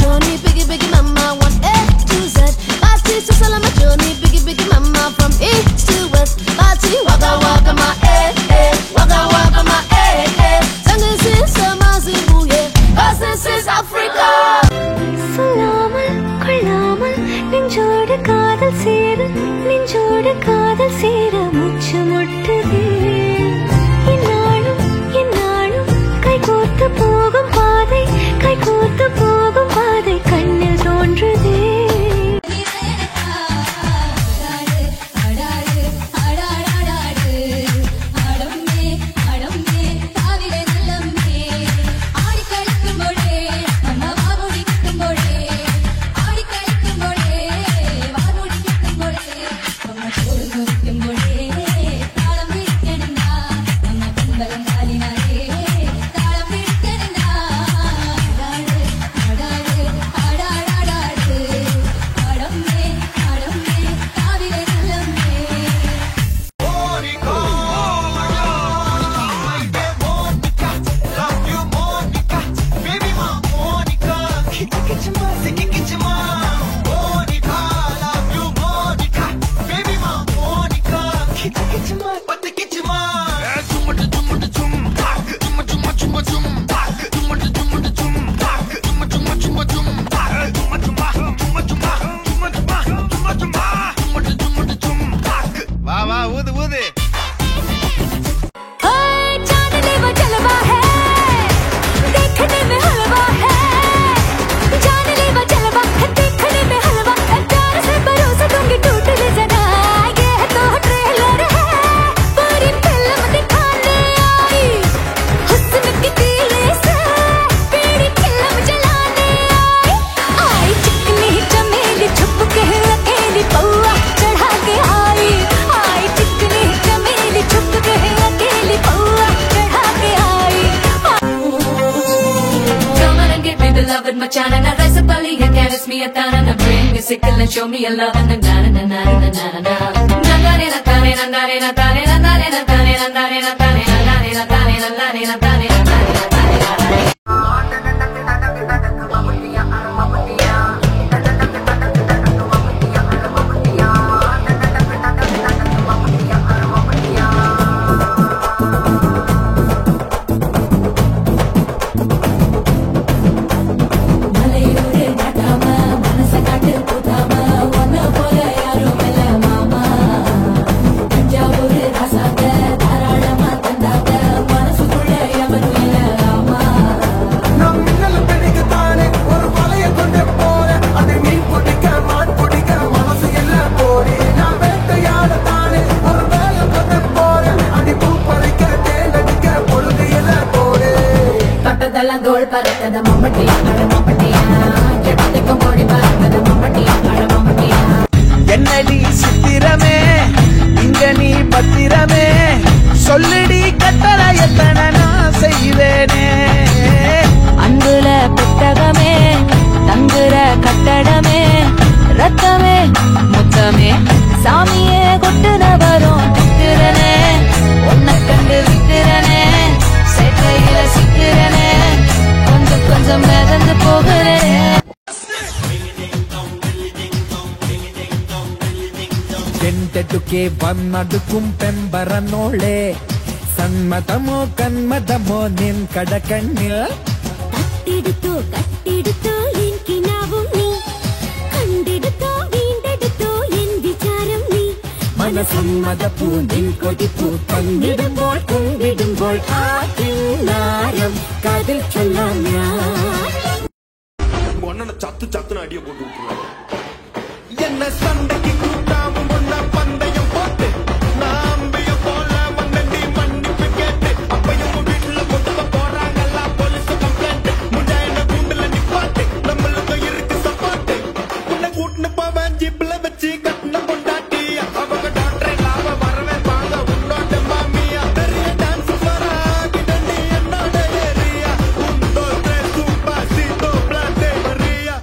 journey, biggie, biggie mama, one A to Z. Party to sell my journey, biggie, biggie mama, from east to west. Party, waka waka my waka waka my Jungle is Amazibu, yeah, 'cause this is Africa. சொல்லாமல் கொள்ளாமல் நெஞ்சோடு காதல் சேர மூச்சு முட்டுதே. இந்நாளும் கைகோர்த்து போகும் பாதை கண்ணில் தோன்றுதே. Beloved machana na rasa pali ya caress me atana na bring me sickle and show me a love and na na na na na na na na na na tane na tane na tane na tane na tane na tane na tane na tane na tane na tane na tane na tane தோள் பறக்கத மம்மட்டியா அட மம்மட்டியா ஜெபத்துக்கு மோடி பறக்கத மம்மட்டியா அட மம்மட்டியா என்னடி சித்திரமே இங்க நீ பத்திரமே சொல்லுடி கட்டளை எத்தனை நான் செய்வேனே அன்புல புத்தகமே தங்குற கட்டடமே ரத்தமே முத்தமே சாமியே கொட்டுன வரும் தித்திரனே உன்னை கண்டு வித்திரனே சேற்றையில சித்திரனே கொஞ்சம் மிதந்து போகிறேன் ಎಂಟೆಟುಕೆ ಬನ್ನಡುಕುಂ ಪೆಂಬರನೋಳೆ ಸನ್ಮತಮೋ ಕನ್ಮದಮೋ ನಿನ್ ಕಡ ಕಣ್ಣಿಲ್ കട്ടെടുത്തോ എനിക്ക് നാവും നീ കണ്ടെടുത്തോ വീണ്ടെടുത്തോ എൻ വിചാരം നീ മനസമ്മത പൂന്തിൽ കൊതിപ്പൂ കൊണ്ടിടുമ്പോൾ ആദ്യം കാതിൽ ചൊല്ലാം ഞാൻ ചത്തു ചത്തുന അടിയെ പോട്ടു என்ன சண்டைக்கு கூட்டாமும் ஒன்னா பந்தயம் போட்டு நாம்பிய போல வந்தண்டி மன்னிப்பு கேட்டு அப்பையும் வீட்டுல கொண்டு போறாங்கல்ல போலீஸ் கம்ப்ளைண்ட் முஞ்சா என்ன கூண்டுல நிப்பாட்டு நம்மளுக்கு இருக்கு சப்பாட்டு உன்னை கூட்டுன்னு போவேன் ஜிப்ல வச்சு கட்டின கொண்டாட்டி அவங்க டாக்டரை லாப வரவே வாங்க உன்னோட மாமியா பெரிய டான்ஸ் கிடண்டி என்னோட ஏரியா உண்டோ சூப்பா சீதோ பிளாட்டே மரியா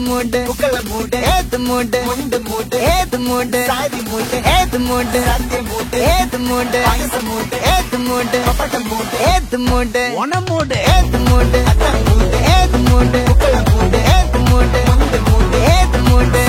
மூடு புக்கல மூடு ஏத்து மூடு முண்டு மூடு ஏத்து மூடு சாதி மூடு ஏத்து மூடு சத்திய மூடு ஏத்து மூடு பாயச மூடு ஏத்து மூடு பப்பட்ட மூடு ஏத்து மூடு ஒன மூடு ஏத்து மூடு அத்த மூடு ஏத்து மூடு புக்கல மூடு ஏத்து மூடு முண்டு மூடு ஏத்து மூடு